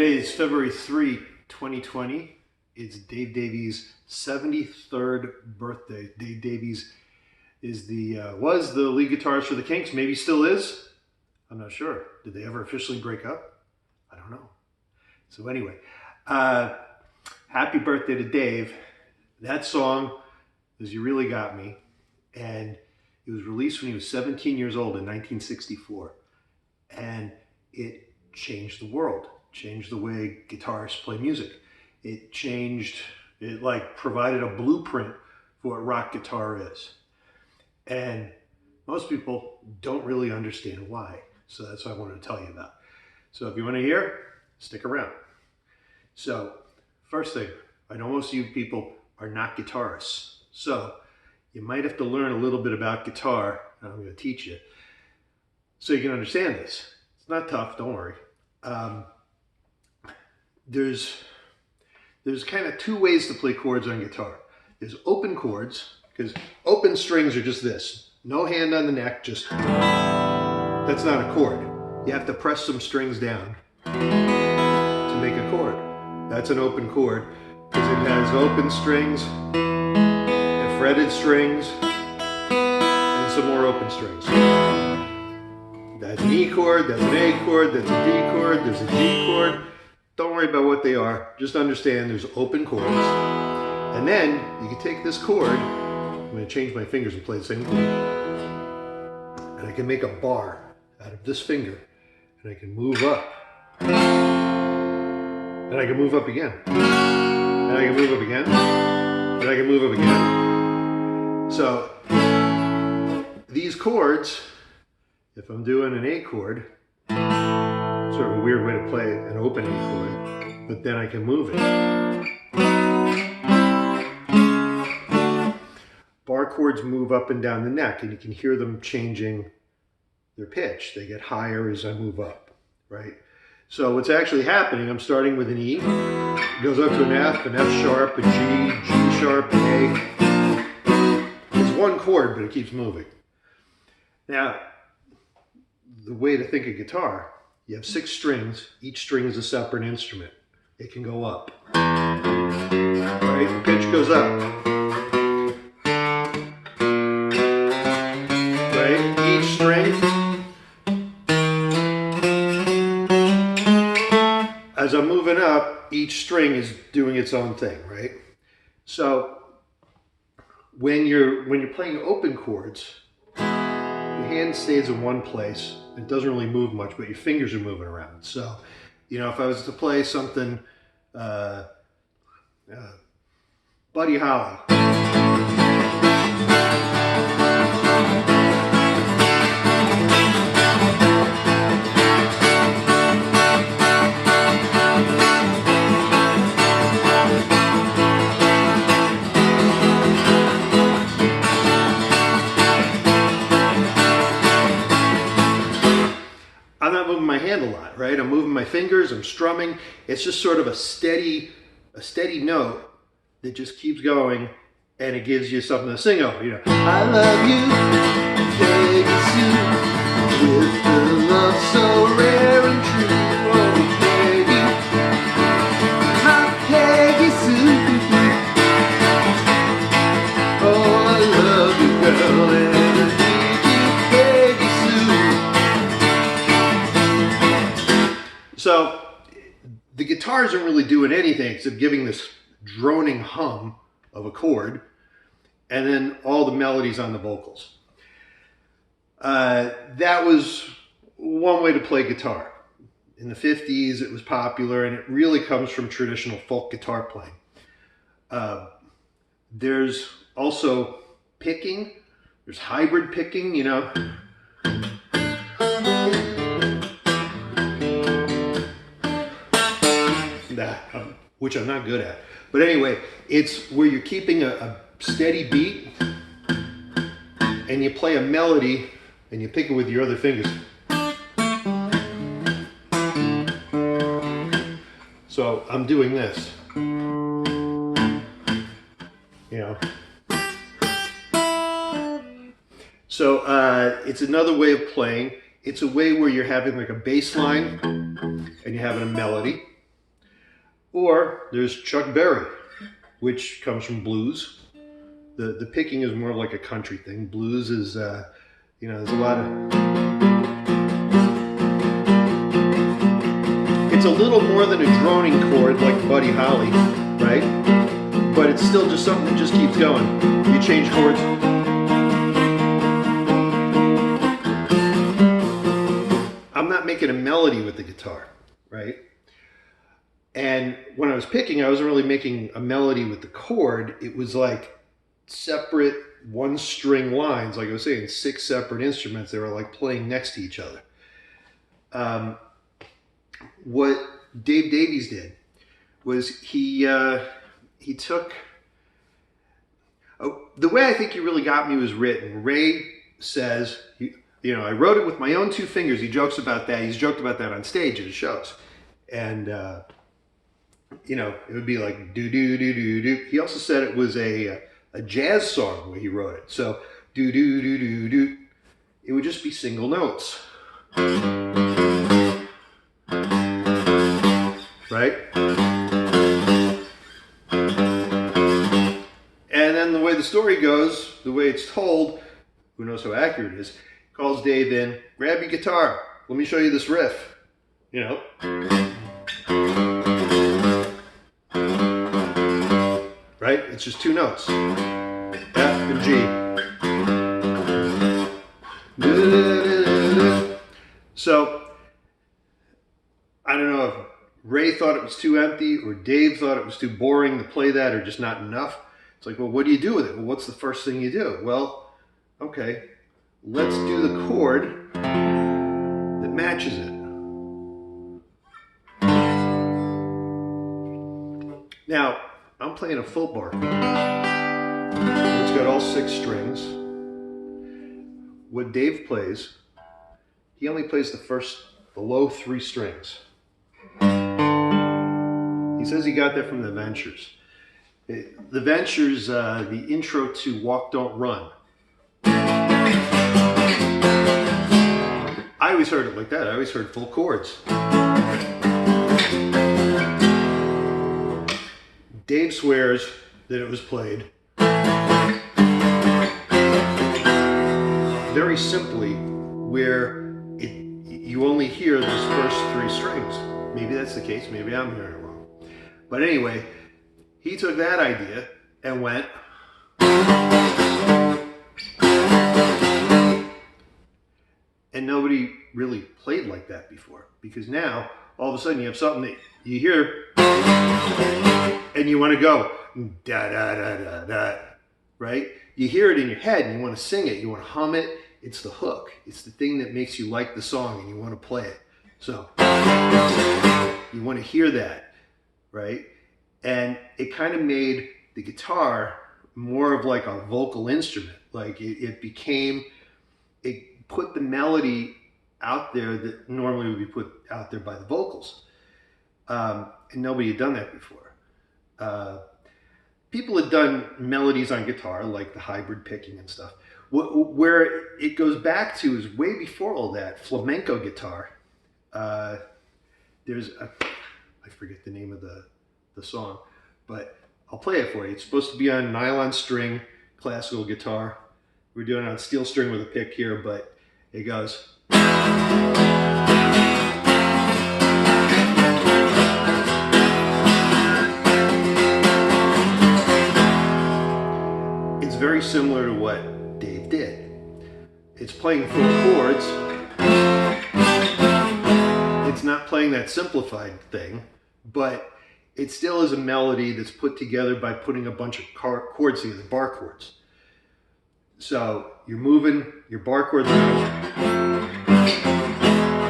Today is February 3, 2020. It's Dave Davies' 73rd birthday. Dave Davies is was the lead guitarist for the Kinks, maybe still is. I'm not sure. Did they ever officially break up? I don't know. So anyway, happy birthday to Dave. That song is You Really Got Me, and it was released when he was 17 years old in 1964, and it changed the world. Changed the way guitarists play music. It provided a blueprint for what rock guitar is. And most people don't really understand why. So that's what I wanted to tell you about. So if you want to hear, stick around. So first thing, I know most of you people are not guitarists. So you might have to learn a little bit about guitar, and I'm going to teach you, so you can understand this. It's not tough, don't worry. There's kind of two ways to play chords on guitar. There's open chords, because open strings are just this. No hand on the neck, just, that's not a chord. You have to press some strings down to make a chord. That's an open chord, because it has open strings, and fretted strings, and some more open strings. That's an E chord, that's an A chord, that's a D chord, there's a G chord. Don't worry about what they are. Just understand there's open chords. And then you can take this chord, I'm going to change my fingers and play the same chord, and I can make a bar out of this finger, and I can move up. And I can move up again. And I can move up again. And I can move up again. So these chords, if I'm doing an A chord, sort of a weird way to play an open A chord, but then I can move it. Bar chords move up and down the neck, and you can hear them changing their pitch. They get higher as I move up, right? So what's actually happening, I'm starting with an E, it goes up to an F sharp, a G, G sharp, an A. It's one chord, but it keeps moving. Now, the way to think of guitar, you have 6 strings. Each string is a separate instrument. It can go up. Right? The pitch goes up. Right? Each string, as I'm moving up, each string is doing its own thing, right? So when you're playing open chords, your hand stays in one place. It doesn't really move much, but your fingers are moving around. So, you know, if I was to play something, Buddy Holly. I'm not moving my hand a lot, right? I'm moving my fingers, I'm strumming. It's just sort of a steady note that just keeps going, and it gives you something to sing over, you know. I love you, Peggy Sue, with the love so rare and true. Oh, Peggy, my Peggy Sue. Oh, I love you, girl, and I need you, Peggy Sue. So the guitar isn't really doing anything except giving this droning hum of a chord, and then all the melodies on the vocals. That was one way to play guitar. In the 50s, it was popular, and it really comes from traditional folk guitar playing. There's also picking. There's hybrid picking, you know. Which I'm not good at. But anyway, it's where you're keeping a steady beat, and you play a melody, and you pick it with your other fingers. So I'm doing this, you know. So it's another way of playing. It's a way where you're having like a bass line and you're having a melody, Or there's Chuck Berry, which comes from blues. The picking is more like a country thing. Blues is, you know, there's a lot of... It's a little more than a droning chord like Buddy Holly, right? But it's still just something that just keeps going. You change chords. I'm not making a melody with the guitar, right? And when I was picking, I wasn't really making a melody with the chord. It was like separate one string lines, like I was saying, 6 separate instruments. They were like playing next to each other. What Dave Davies did was he took, the way I think he really got me was written. Ray says, you know, I wrote it with my own 2 fingers. He jokes about that. He's joked about that on stage at his shows. And, you know, it would be like do do do do do. He also said it was a jazz song where he wrote it. So do do do do do. It would just be single notes, right? And then the way the story goes, the way it's told, who knows how accurate it is, calls Dave in, grab your guitar, let me show you this riff, you know. Right? It's just 2 notes, F and G. So, I don't know if Ray thought it was too empty or Dave thought it was too boring to play that or just not enough. It's like, well, what do you do with it? Well, what's the first thing you do? Well, okay, let's do the chord that matches it. Now, I'm playing a full bar. It's got all 6 strings. What Dave plays, he only plays the low 3 strings. He says he got that from the Ventures. The Ventures, the intro to Walk Don't Run. I always heard it like that. I always heard full chords. Dave swears that it was played very simply, where you only hear those first 3 strings. Maybe that's the case, maybe I'm hearing it wrong. But anyway, he took that idea and went, and nobody really played like that before, because now all of a sudden you have something that you hear and you want to go da da da da da, right? You hear it in your head and you want to sing it, you want to hum it. It's the hook. It's the thing that makes you like the song and you want to play it. So you want to hear that, right? And it kind of made the guitar more of like a vocal instrument. Like it put the melody out there that normally would be put out there by the vocals. And nobody had done that before. People had done melodies on guitar, like the hybrid picking and stuff. Where it goes back to is way before all that, flamenco guitar. There's I forget the name of the song, but I'll play it for you. It's supposed to be on nylon string, classical guitar. We're doing it on steel string with a pick here, but it goes. It's very similar to what Dave did. It's playing full chords. It's not playing that simplified thing, but it still is a melody that's put together by putting a bunch of chords together, bar chords. So you're moving your bar chords around,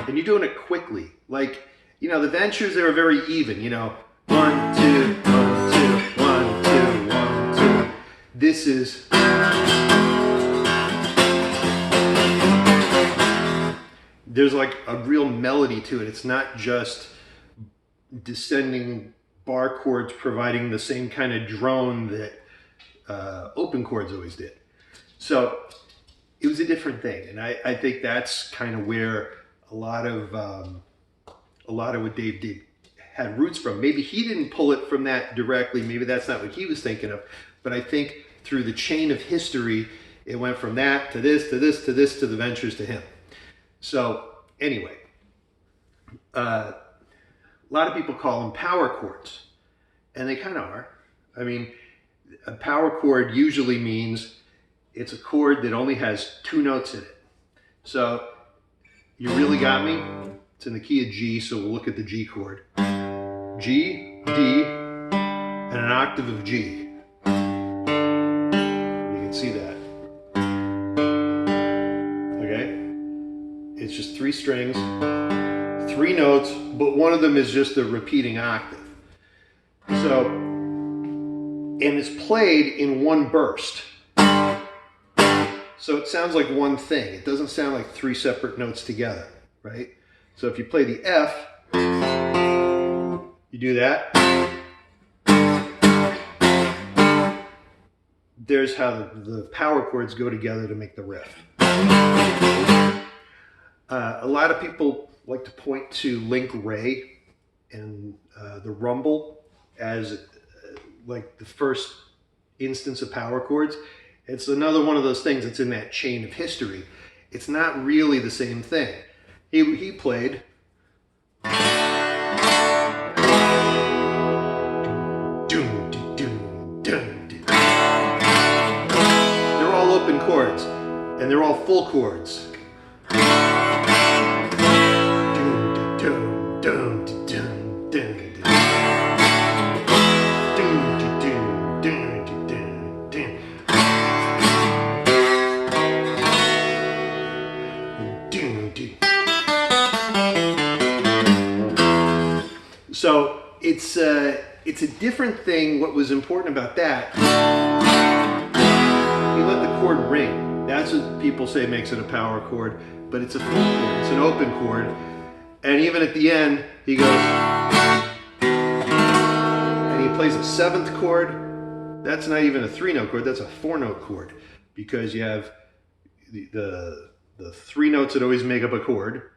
and you're doing it quickly. Like, you know, the Ventures, they were very even, you know, 1, 2, 1, 2, 1, 2, 1, 2. This is, there's like a real melody to it. It's not just descending bar chords providing the same kind of drone that open chords always did. So it was a different thing, and I think that's kind of where a lot of what Dave did had roots from. Maybe he didn't pull it from that directly. Maybe that's not what he was thinking of. But I think through the chain of history, it went from that to this, to this, to this, to the Ventures to him. So anyway, a lot of people call them power chords. And they kind of are. I mean, a power chord usually means it's a chord that only has 2 notes in it. So you really got me? It's in the key of G, so we'll look at the G chord. G, D, and an octave of G. You can see that. Okay? It's just 3 strings, 3 notes, but one of them is just a repeating octave. So, and it's played in one burst. So it sounds like one thing. It doesn't sound like 3 separate notes together, right? So if you play the F, you do that. There's how the power chords go together to make the riff. A lot of people like to point to Link Ray and the rumble as like the first instance of power chords. It's another one of those things that's in that chain of history. It's not really the same thing. He played they're all open chords and they're all full chords. So it's a different thing. What was important about that, you let the chord ring. That's what people say makes it a power chord, but it's a full chord. It's an open chord. And even at the end, he goes, and he plays a 7th chord. That's not even a 3-note chord, that's a 4-note chord, because you have the 3 notes that always make up a chord,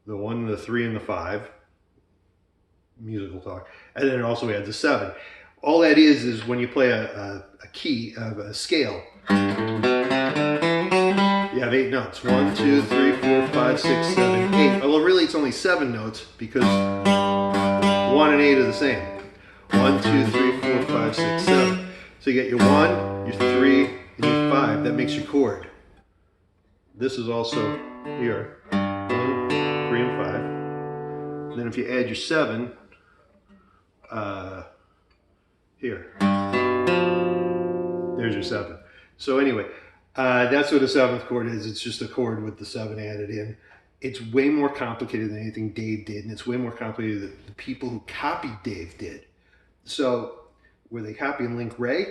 the 1, the 3, and the 5. Musical talk, and then it also adds a 7. All that is when you play a key of a scale, you have 8 notes. 1, 2, 3, 4, 5, 6, 7, 8. Well, really it's only 7 notes because 1 and 8 are the same. 1, 2, 3, 4, 5, 6, 7. So you get your 1, your 3, and your 5. That makes your chord. This is also here. 1, 3, and 5. And then if you add your 7, here, there's your 7. So anyway, that's what a 7th chord is. It's just a chord with the 7 added in. It's way more complicated than anything Dave did, and it's way more complicated than the people who copied Dave did. So were they copying Link Ray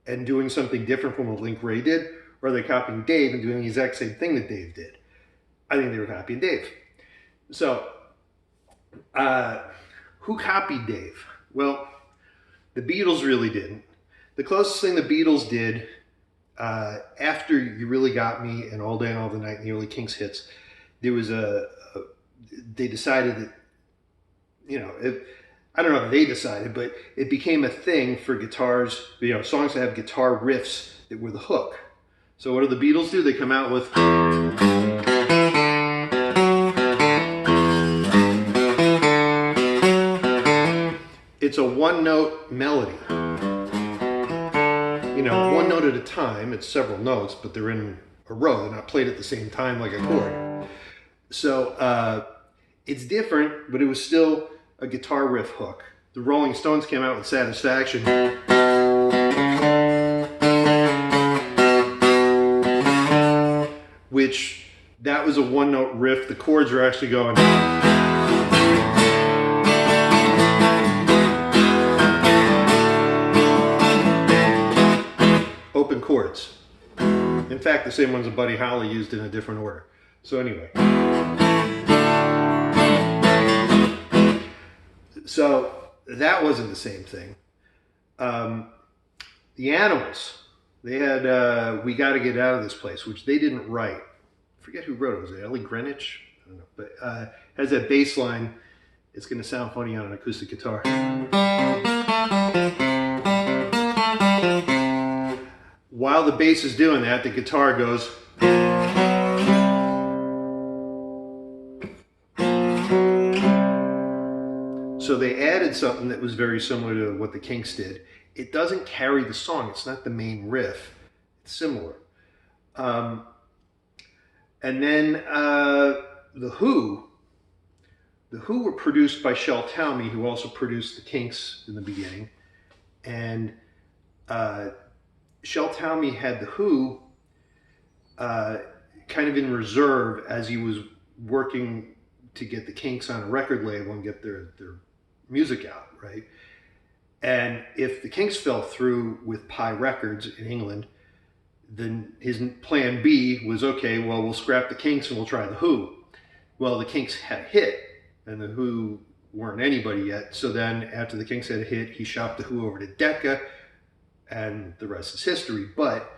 and doing something different from what Link Ray did, or are they copying Dave and doing the exact same thing that Dave did? I think they were copying Dave. So who copied Dave? Well, the Beatles really didn't. The closest thing the Beatles did after You Really Got Me and All Day and All the Night and the early Kinks hits, there was they decided that, you know, I don't know if they decided, but it became a thing for guitars, you know, songs that have guitar riffs that were the hook. So what do the Beatles do? They come out with it's a 1-note melody. You know, 1 note at a time. It's several notes, but they're in a row. They're not played at the same time like a chord. So it's different, but it was still a guitar riff hook. The Rolling Stones came out with Satisfaction. Which, that was a 1-note riff. The chords are actually going. Open chords. In fact, the same ones that Buddy Holly used in a different order. So anyway. So that wasn't the same thing. The Animals, they had We Gotta Get Out of This Place, which they didn't write. I forget who wrote it. Was it Ellie Greenwich? I don't know. But has that bass line. it's going to sound funny on an acoustic guitar. While the bass is doing that, the guitar goes. So they added something that was very similar to what the Kinks did. It doesn't carry the song. It's not the main riff. It's similar. And then the Who were produced by Shel Talmy, who also produced the Kinks in the beginning. And Shel Talmy had the Who kind of in reserve as he was working to get the Kinks on a record label and get their music out, right? And if the Kinks fell through with Pie Records in England, then his plan B was, okay, well, we'll scrap the Kinks and we'll try the Who. Well, the Kinks had a hit, and the Who weren't anybody yet. So then after the Kinks had a hit, he shopped the Who over to Decca, and the rest is history. But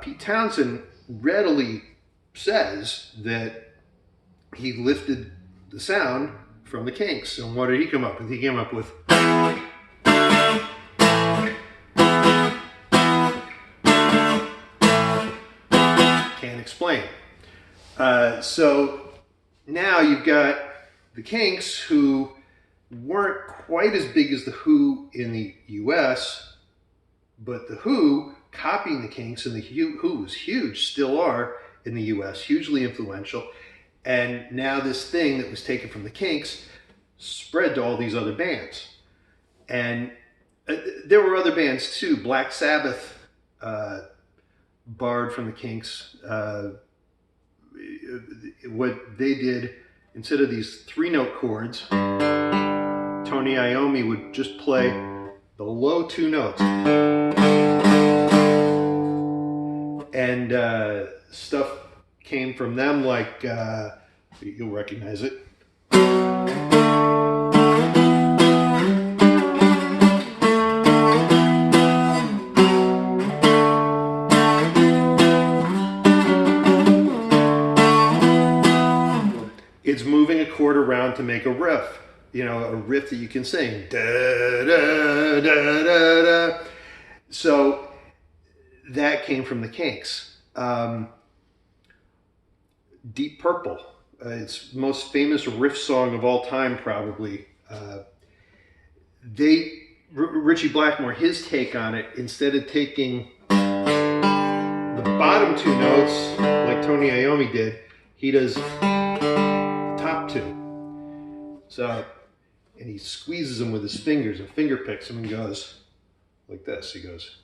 Pete Townsend readily says that he lifted the sound from the Kinks. And what did he come up with? He came up with... Can't explain. So now you've got the Kinks, who weren't quite as big as the Who in the US, but the Who copying the Kinks, and the Who was huge, still are in the US, hugely influential. And now this thing that was taken from the Kinks spread to all these other bands. And there were other bands too. Black Sabbath borrowed from the Kinks. What they did, instead of these 3-note chords, Tony Iommi would just play the low 2 notes. And stuff came from them like, you'll recognize it. It's moving a chord around to make a riff, you know, a riff that you can sing. Da, da, da, da, da. So that came from the Kinks. Deep Purple, its most famous riff song of all time, probably. Ritchie Blackmore, his take on it, instead of taking the bottom 2 notes like Tony Iommi did, he does top 2. So, and he squeezes them with his fingers and finger picks them and goes like this. He goes.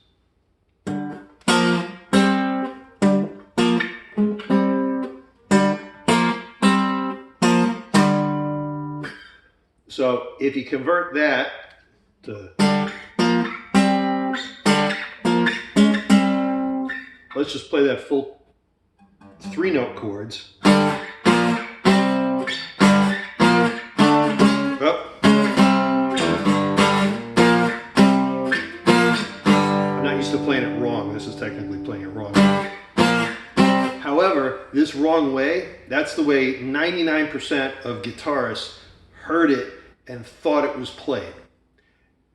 So if you convert that to, let's just play that full 3-note chords. Oh. I'm not used to playing it wrong. This is technically playing it wrong. However, this wrong way, that's the way 99% of guitarists heard it and thought it was played.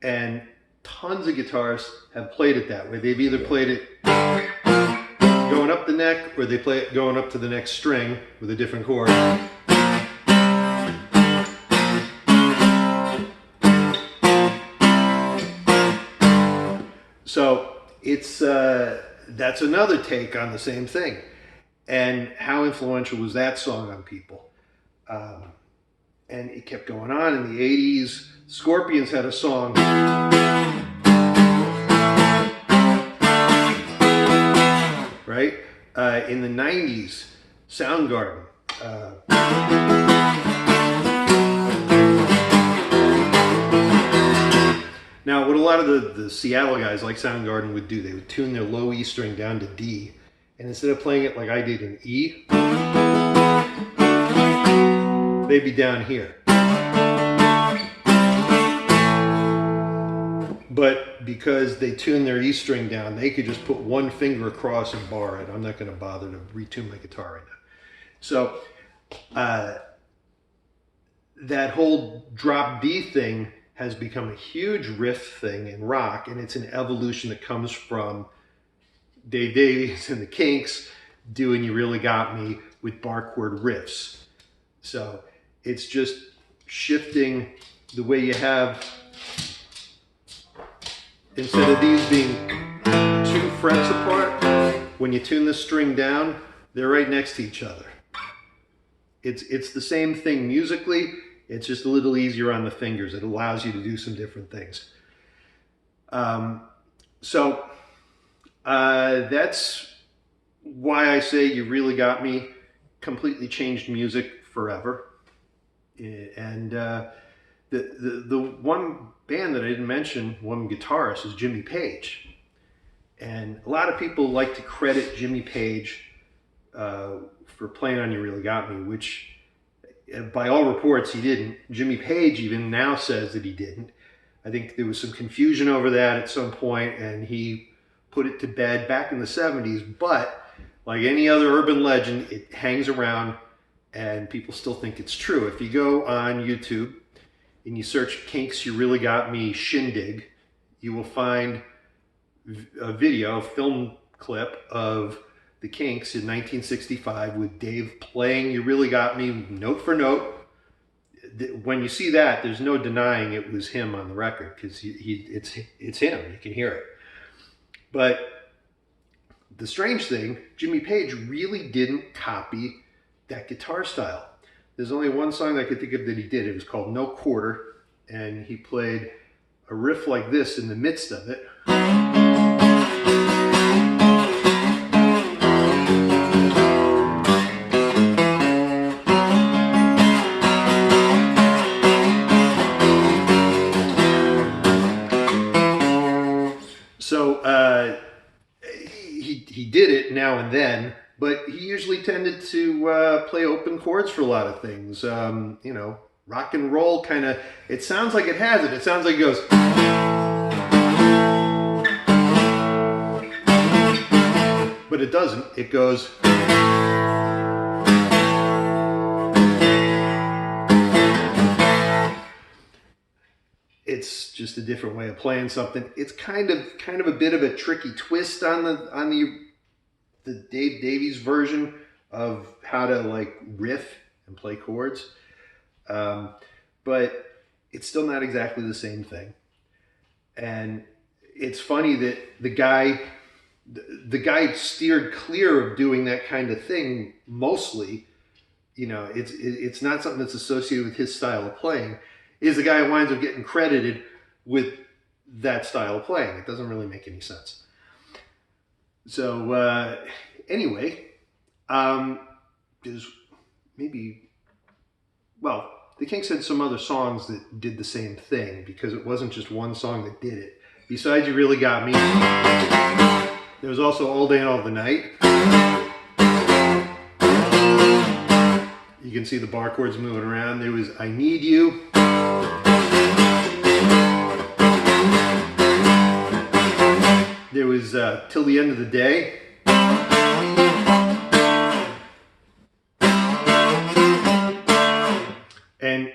And tons of guitarists have played it that way. They've either played it going up the neck, or they play it going up to the next string with a different chord. So it's that's another take on the same thing. And how influential was that song on people? And it kept going on in the 80s. Scorpions had a song. Right? In the 90s, Soundgarden. Now, what a lot of the Seattle guys like Soundgarden would do, they would tune their low E string down to D. And instead of playing it like I did in E, they'd be down here. But because they tuned their E string down, they could just put one finger across and bar it. I'm not going to bother to retune my guitar right now. So that whole drop D thing has become a huge riff thing in rock, and it's an evolution that comes from Dave Davies and the Kinks doing You Really Got Me with bar chord riffs. So it's just shifting the way you have, instead of these being 2 frets apart, when you tune the string down, they're right next to each other. It's the same thing musically, it's just a little easier on the fingers. It allows you to do some different things. That's why I say You Really Got Me completely changed music forever. And the one band that I didn't mention, one guitarist, is Jimmy Page. And a lot of people like to credit Jimmy Page for playing on You Really Got Me, which by all reports he didn't. Jimmy Page even now says that he didn't. I think there was some confusion over that at some point, and he put it to bed back in the 70s. But like any other urban legend, it hangs around and people still think it's true. If you go on YouTube and you search Kinks You Really Got Me Shindig, you will find a video, a film clip of the Kinks in 1965 with Dave playing You Really Got Me note for note. When you see that, there's no denying it was him on the record, because it's him. You can hear it. But the strange thing, Jimmy Page really didn't copy that guitar style. There's only one song I could think of that he did. It was called No Quarter, and he played a riff like this in the midst of it. So he did it now and then, but he usually tended to play open chords for a lot of things. You know, rock and roll kind of, it sounds like it has it. It sounds like it goes. But it doesn't. It goes. It's just a different way of playing something. It's kind of a bit of a tricky twist on the Dave Davies version of how to like riff and play chords, but it's still not exactly the same thing. And it's funny that the guy steered clear of doing that kind of thing mostly. You know, it's not something that's associated with his style of playing. Is the guy who winds up getting credited with that style of playing. It doesn't really make any sense. So anyway, there's maybe, well, the Kinks had some other songs that did the same thing, because it wasn't just one song that did it. Besides You Really Got Me, there was also All Day and All the Night. You can see the bar chords moving around. There was I Need You. There was Till the End of the Day. And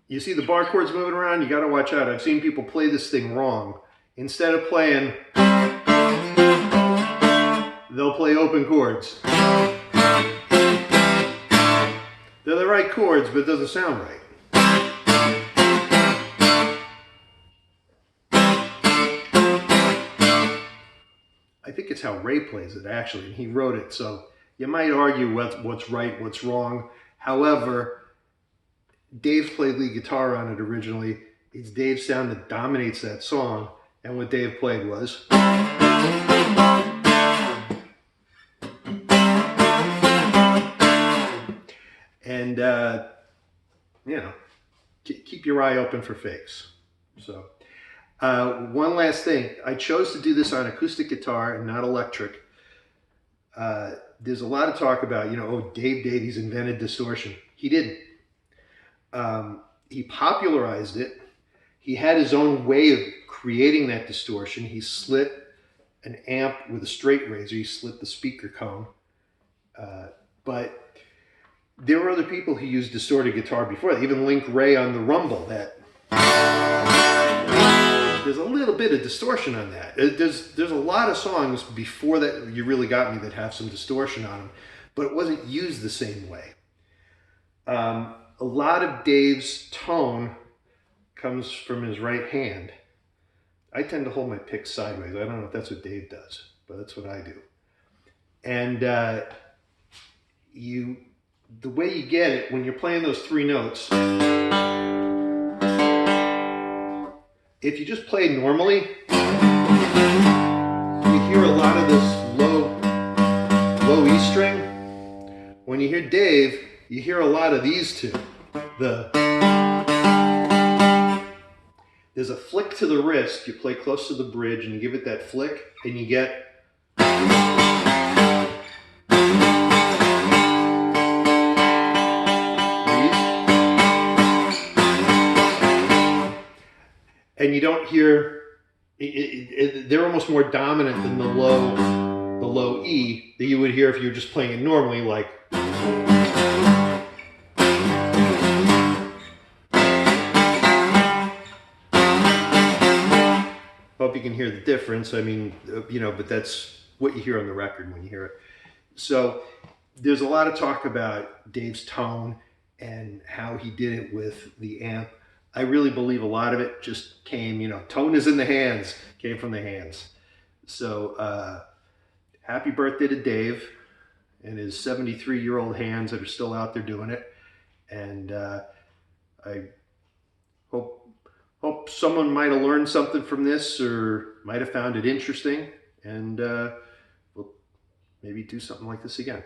you see the bar chords moving around, you got to watch out. I've seen people play this thing wrong. Instead of playing, they'll play open chords. They're the right chords, but it doesn't sound right. I think it's how Ray plays it, actually, and he wrote it, so you might argue what's right, what's wrong. However, Dave played lead guitar on it originally. It's Dave's sound that dominates that song, and what Dave played was. And, you know, keep your eye open for fakes. So, one last thing. I chose to do this on acoustic guitar and not electric. There's a lot of talk about, you know, oh, Dave Davies invented distortion. He didn't. He popularized it. He had his own way of creating that distortion. He slit an amp with a straight razor. He slit the speaker cone. But there were other people who used distorted guitar before. Even Link Ray on the Rumble, that there's a little bit of distortion on that. There's a lot of songs before that, You Really Got Me, that have some distortion on them, but it wasn't used the same way. A lot of Dave's tone comes from his right hand. I tend to hold my pick sideways. I don't know if that's what Dave does, but that's what I do. And the way you get it, when you're playing those three notes, if you just play normally, you hear a lot of this low E string. When you hear Dave, you hear a lot of these two. There's a flick to the wrist. You play close to the bridge and you give it that flick, and you get and you don't hear, they're almost more dominant than the low E that you would hear if you were just playing it normally, like. Hope you can hear the difference. I mean, but that's what you hear on the record when you hear it. So there's a lot of talk about Dave's tone and how he did it with the amp. I really believe a lot of it just came, tone is in the hands, came from the hands. So happy birthday to Dave and his 73-year-old hands that are still out there doing it. And I hope someone might have learned something from this, or might have found it interesting, and we'll maybe do something like this again.